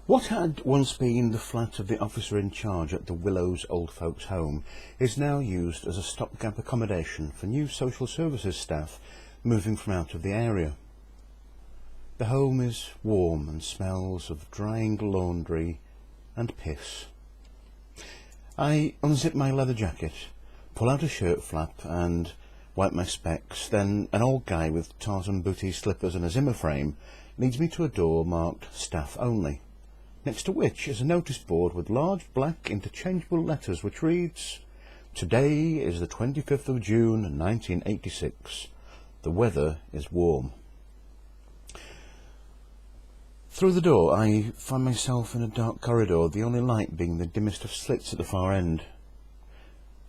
What had once been the flat of the officer in charge at the Willows Old Folks Home is now used as a stopgap accommodation for new social services staff moving from out of the area. The home is warm and smells of drying laundry and piss. I unzip my leather jacket, pull out a shirt flap and wipe my specs. Then an old guy with tartan booty slippers and a Zimmer frame leads me to a door marked Staff Only, next to which is a notice board with large black interchangeable letters which reads, "Today is the 25th of June 1986. The weather is warm." Through the door I find myself in a dark corridor, the only light being the dimmest of slits at the far end.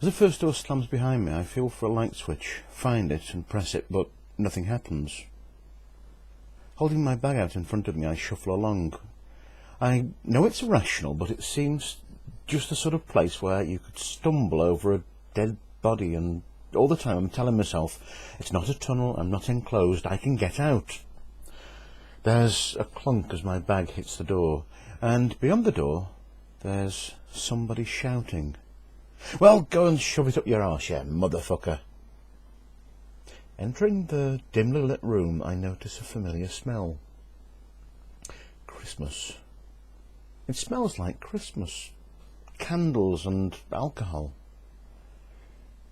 As the first door slams behind me, I feel for a light switch, find it and press it, but nothing happens. Holding my bag out in front of me, I shuffle along. I know it's irrational, but it seems just the sort of place where you could stumble over a dead body, and all the time I'm telling myself, it's not a tunnel, I'm not enclosed, I can get out. There's a clunk as my bag hits the door, and beyond the door, there's somebody shouting, "Well, go and shove it up your arse, you motherfucker." Entering the dimly lit room, I notice a familiar smell. Christmas. It smells like Christmas. Candles and alcohol.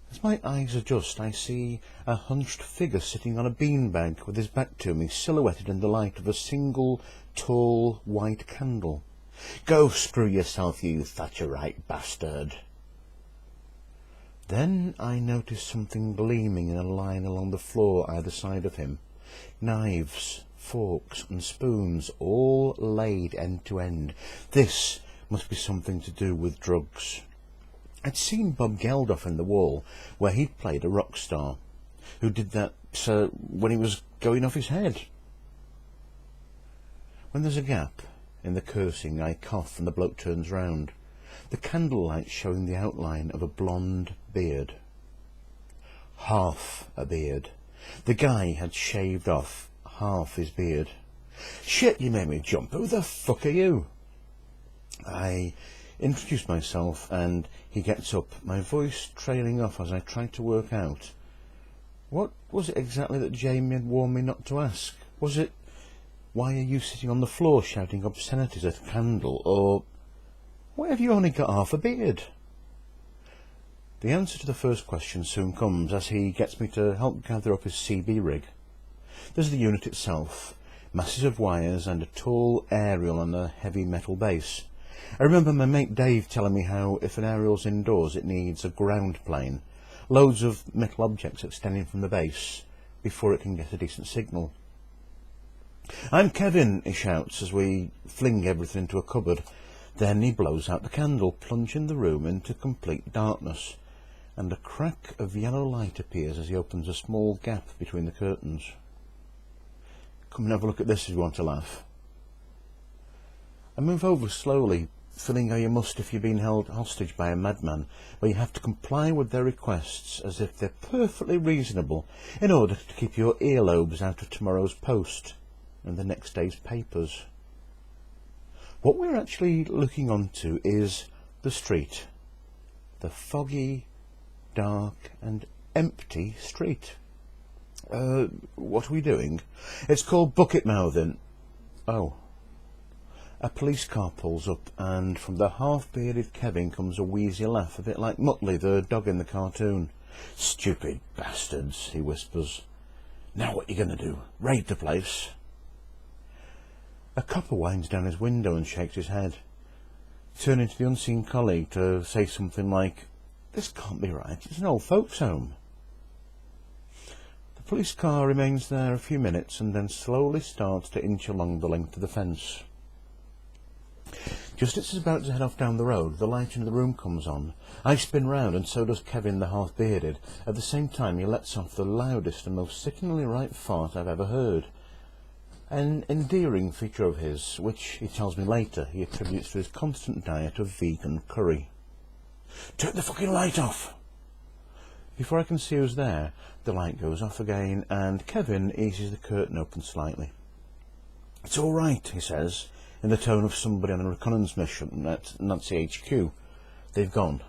As my eyes adjust, I see a hunched figure sitting on a beanbag with his back to me, silhouetted in the light of a single, tall, white candle. "Go screw yourself, you Thatcherite bastard." Then I notice something gleaming in a line along the floor either side of him. Knives, forks and spoons, all laid end to end. This must be something to do with drugs. I'd seen Bob Geldof in the wall, where he'd played a rock star, who did that when he was going off his head. When there's a gap in the cursing, I cough and the bloke turns round, the candlelight showing the outline of a blonde beard. Half a beard. The guy had shaved off half his beard. "Shit, you made me jump. Who the fuck are you?" I introduce myself and he gets up, my voice trailing off as I try to work out. What was it exactly that Jamie had warned me not to ask? Was it, "Why are you sitting on the floor shouting obscenities at a candle?" or, "Why have you only got half a beard?" The answer to the first question soon comes as he gets me to help gather up his CB rig. There's the unit itself, masses of wires and a tall aerial on a heavy metal base. I remember my mate Dave telling me how if an aerial's indoors it needs a ground plane, loads of metal objects extending from the base, before it can get a decent signal. "I'm Kevin," he shouts as we fling everything into a cupboard. Then he blows out the candle, plunging the room into complete darkness, and a crack of yellow light appears as he opens a small gap between the curtains. "Come and have a look at this if you want to laugh." I move over slowly, feeling how you must if you're being held hostage by a madman, where you have to comply with their requests as if they're perfectly reasonable in order to keep your earlobes out of tomorrow's post and the next day's papers. What we're actually looking onto is the street. The foggy, dark and empty street. What are we doing? It's called bucket mouthing. Oh. A police car pulls up, and from the half-bearded Kevin comes a wheezy laugh, a bit like Muttley, the dog in the cartoon. "Stupid bastards," he whispers. "Now what you gonna do? Raid the place?" A copper winds down his window and shakes his head, turning to the unseen colleague to say something like, "This can't be right, it's an old folks' home." The police car remains there a few minutes and then slowly starts to inch along the length of the fence. Just as it's about to head off down the road, the light in the room comes on. I spin round, and so does Kevin the half-bearded. At the same time he lets off the loudest and most sickeningly right fart I've ever heard. An endearing feature of his, which, he tells me later, he attributes to his constant diet of vegan curry. "Turn the fucking light off!" Before I can see who's there, the light goes off again, and Kevin eases the curtain open slightly. "It's all right," he says, in the tone of somebody on a reconnaissance mission at Nazi HQ. They've gone.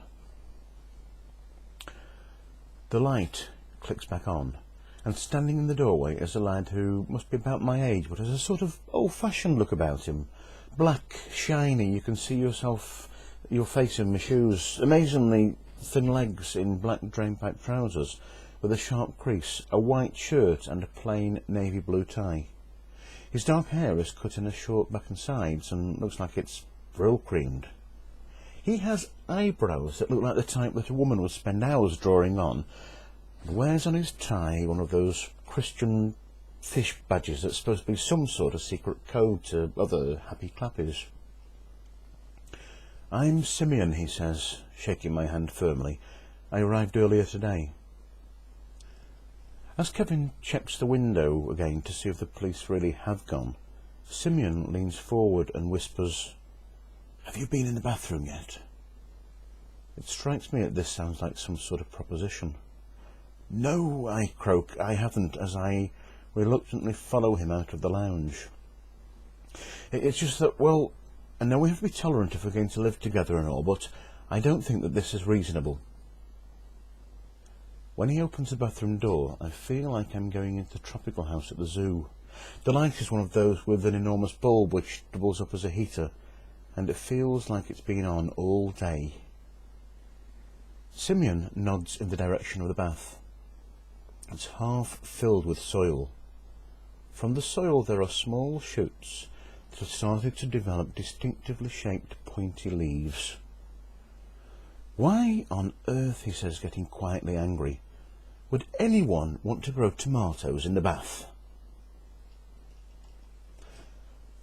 The light clicks back on, and standing in the doorway is a lad who must be about my age, but has a sort of old-fashioned look about him. Black, shiny, you can see your face in my shoes. Amazingly thin legs in black drain-pipe trousers with a sharp crease, a white shirt and a plain navy blue tie. His dark hair is cut in a short back and sides and looks like it's Brill creamed. He has eyebrows that look like the type that a woman would spend hours drawing on, and wears on his tie one of those Christian fish badges that's supposed to be some sort of secret code to other happy clappies. "I'm Simeon," he says, shaking my hand firmly. "I arrived earlier today." As Kevin checks the window again to see if the police really have gone, Simeon leans forward and whispers, "Have you been in the bathroom yet?" It strikes me that this sounds like some sort of proposition. "No," I croak, "I haven't," as I reluctantly follow him out of the lounge. It's just that, well, I know we have to be tolerant if we're going to live together and all, but I don't think that this is reasonable. When he opens the bathroom door, I feel like I'm going into the tropical house at the zoo. The light is one of those with an enormous bulb which doubles up as a heater, and it feels like it's been on all day. Simeon nods in the direction of the bath. It's half filled with soil. From the soil there are small shoots that have started to develop distinctively shaped pointy leaves. "Why on earth," he says, getting quietly angry, "would anyone want to grow tomatoes in the bath?"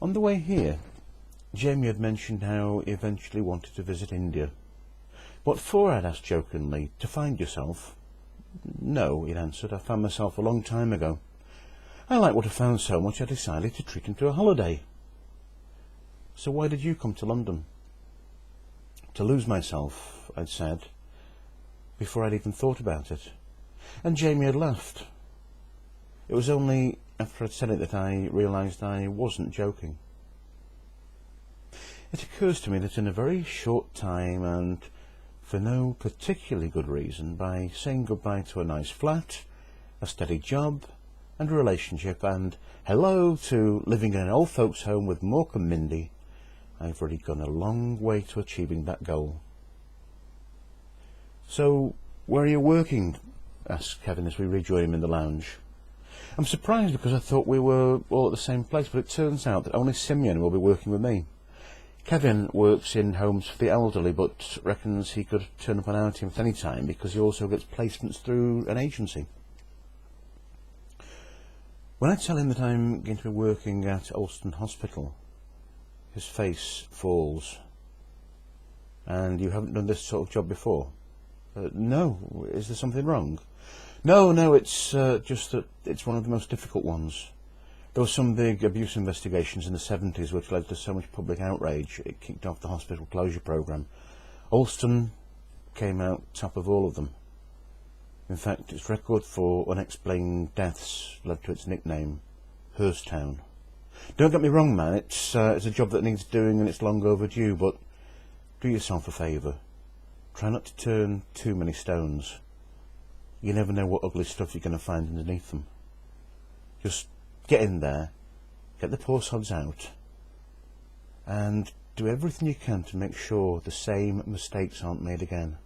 On the way here, Jamie had mentioned how he eventually wanted to visit India. "What for?" I'd asked jokingly. "To find yourself?" "No," he'd answered, "I found myself a long time ago. I liked what I found so much I decided to treat him to a holiday." "So why did you come to London?" "To lose myself," I'd said, before I'd even thought about it. And Jamie had laughed. It was only after I'd said it that I realised I wasn't joking. It occurs to me that in a very short time, and for no particularly good reason, by saying goodbye to a nice flat, a steady job, and a relationship, and hello to living in an old folks' home with Mork and Mindy, I've already gone a long way to achieving that goal. "So, where are you working?" asks Kevin as we rejoin him in the lounge. I'm surprised because I thought we were all at the same place, but it turns out that only Simeon will be working with me. Kevin works in homes for the elderly, but reckons he could turn up on our team at any time because he also gets placements through an agency. When I tell him that I'm going to be working at Alston Hospital, his face falls. "And you haven't done this sort of job before?" "No. Is there something wrong?" No, it's just that it's one of the most difficult ones. There were some big abuse investigations in the 70s which led to so much public outrage it kicked off the hospital closure programme. Alston came out top of all of them. In fact, its record for unexplained deaths led to its nickname, Hearstown. Don't get me wrong, man, it's a job that needs doing and it's long overdue, but do yourself a favour. Try not to turn too many stones. You never know what ugly stuff you're going to find underneath them. Just get in there, get the poor sods out, and do everything you can to make sure the same mistakes aren't made again.